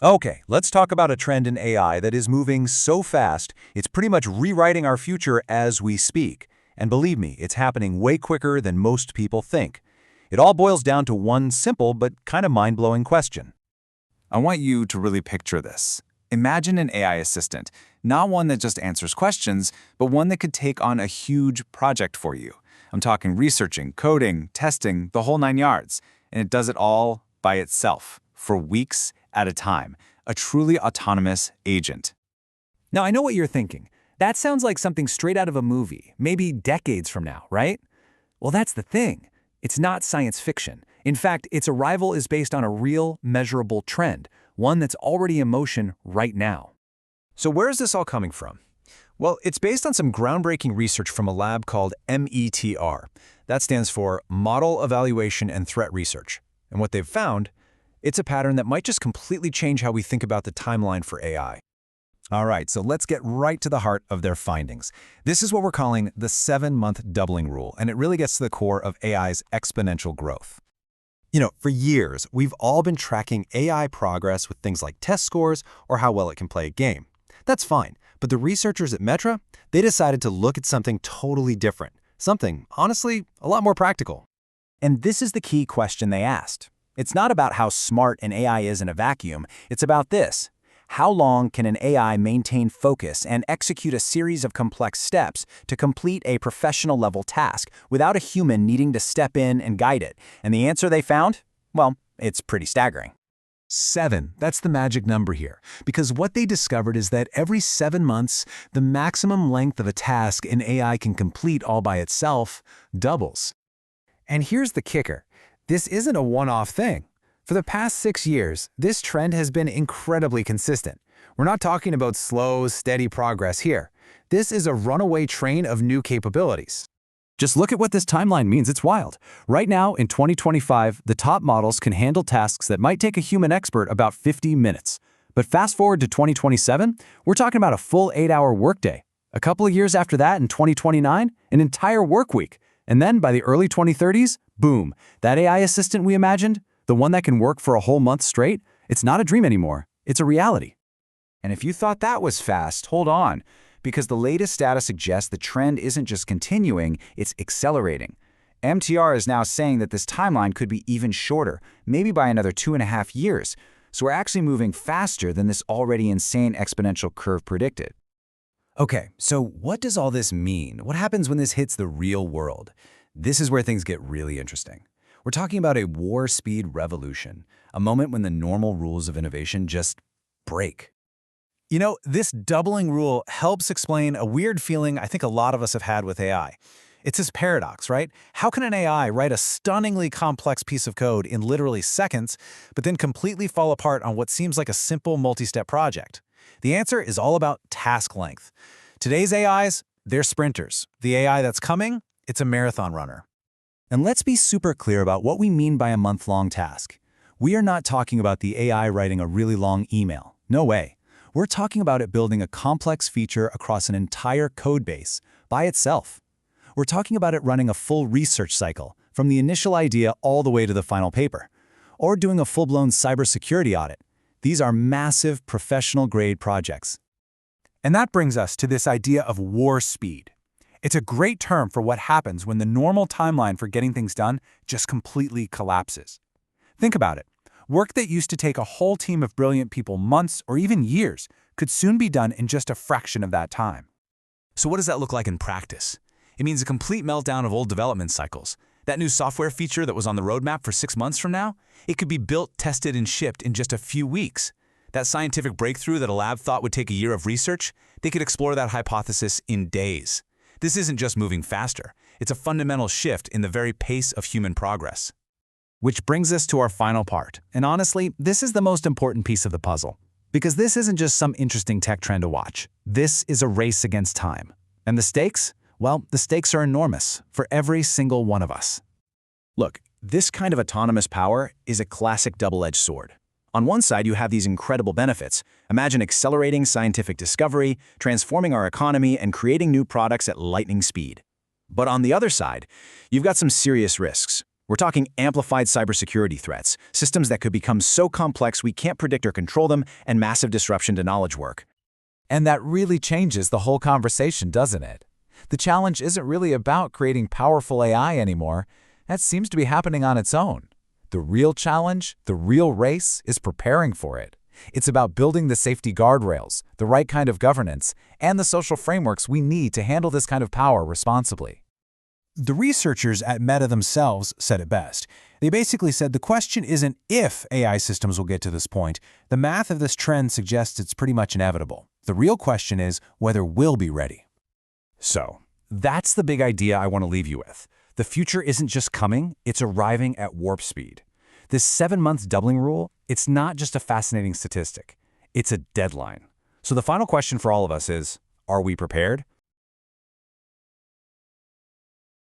Okay, let's talk about a trend in AI that is moving so fast, it's pretty much rewriting our future as we speak. And believe me, it's happening way quicker than most people think. It all boils down to one simple but kind of mind-blowing question. I want you to really picture this. Imagine an AI assistant, not one that just answers questions, but one that could take on a huge project for you. I'm talking researching, coding, testing, the whole 9 yards. And it does it all by itself, for weeks at a time. A truly autonomous agent. Now, I know what you're thinking. That sounds like something straight out of a movie, maybe decades from now, right? Well, that's the thing. It's not science fiction. In fact, its arrival is based on a real, measurable trend, one that's already in motion right now. So where is this all coming from? Well, it's based on some groundbreaking research from a lab called METR. That stands for Model Evaluation and Threat Research. And what they've found, it's a pattern that might just completely change how we think about the timeline for AI. All right, so let's get right to the heart of their findings. This is what we're calling the 7-month doubling rule, and it really gets to the core of AI's exponential growth. For years, we've all been tracking AI progress with things like test scores or how well it can play a game. That's fine, but the researchers at METR, they decided to look at something totally different, something, honestly, a lot more practical. And this is the key question they asked. It's not about how smart an AI is in a vacuum, it's about this. How long can an AI maintain focus and execute a series of complex steps to complete a professional-level task without a human needing to step in and guide it? And the answer they found? Well, it's pretty staggering. 7, that's the magic number here, because what they discovered is that every 7 months, the maximum length of a task an AI can complete all by itself doubles. And here's the kicker. This isn't a one-off thing. For the past 6 years, this trend has been incredibly consistent. We're not talking about slow, steady progress here. This is a runaway train of new capabilities. Just look at what this timeline means. It's wild. Right now, in 2025, the top models can handle tasks that might take a human expert about 50 minutes. But fast forward to 2027, we're talking about a full 8-hour workday. A couple of years after that, in 2029, an entire work week. And then by the early 2030s, boom, that AI assistant we imagined, the one that can work for a whole month straight, it's not a dream anymore. It's a reality. And if you thought that was fast, hold on, because the latest data suggests the trend isn't just continuing, it's accelerating. MTR is now saying that this timeline could be even shorter, maybe by another 2.5 years. So we're actually moving faster than this already insane exponential curve predicted. Okay, so what does all this mean? What happens when this hits the real world? This is where things get really interesting. We're talking about a war-speed revolution, a moment when the normal rules of innovation just break. This doubling rule helps explain a weird feeling I think a lot of us have had with AI. It's this paradox, right? How can an AI write a stunningly complex piece of code in literally seconds, but then completely fall apart on what seems like a simple multi-step project? The answer is all about task length. Today's AIs, they're sprinters. The AI that's coming, it's a marathon runner. And let's be super clear about what we mean by a month-long task. We are not talking about the AI writing a really long email. No way. We're talking about it building a complex feature across an entire code base by itself. We're talking about it running a full research cycle, from the initial idea all the way to the final paper. Or doing a full-blown cybersecurity audit. These are massive, professional-grade projects. And that brings us to this idea of war speed. It's a great term for what happens when the normal timeline for getting things done just completely collapses. Think about it. Work that used to take a whole team of brilliant people months or even years could soon be done in just a fraction of that time. So what does that look like in practice? It means a complete meltdown of old development cycles. That new software feature that was on the roadmap for 6 months from now, it could be built, tested, and shipped in just a few weeks. That scientific breakthrough that a lab thought would take a year of research, they could explore that hypothesis in days. This isn't just moving faster. It's a fundamental shift in the very pace of human progress. Which brings us to our final part. And honestly, this is the most important piece of the puzzle. Because this isn't just some interesting tech trend to watch. This is a race against time. And the stakes? Well, the stakes are enormous for every single one of us. Look, this kind of autonomous power is a classic double-edged sword. On one side, you have these incredible benefits. Imagine accelerating scientific discovery, transforming our economy, and creating new products at lightning speed. But on the other side, you've got some serious risks. We're talking amplified cybersecurity threats, systems that could become so complex we can't predict or control them, and massive disruption to knowledge work. And that really changes the whole conversation, doesn't it? The challenge isn't really about creating powerful AI anymore. That seems to be happening on its own. The real challenge, the real race, is preparing for it. It's about building the safety guardrails, the right kind of governance, and the social frameworks we need to handle this kind of power responsibly. The researchers at Meta themselves said it best. They basically said the question isn't if AI systems will get to this point. The math of this trend suggests it's pretty much inevitable. The real question is whether we'll be ready. So, that's the big idea I want to leave you with. The future isn't just coming, it's arriving at warp speed. This 7-month doubling rule, it's not just a fascinating statistic. It's a deadline. So the final question for all of us is, are we prepared?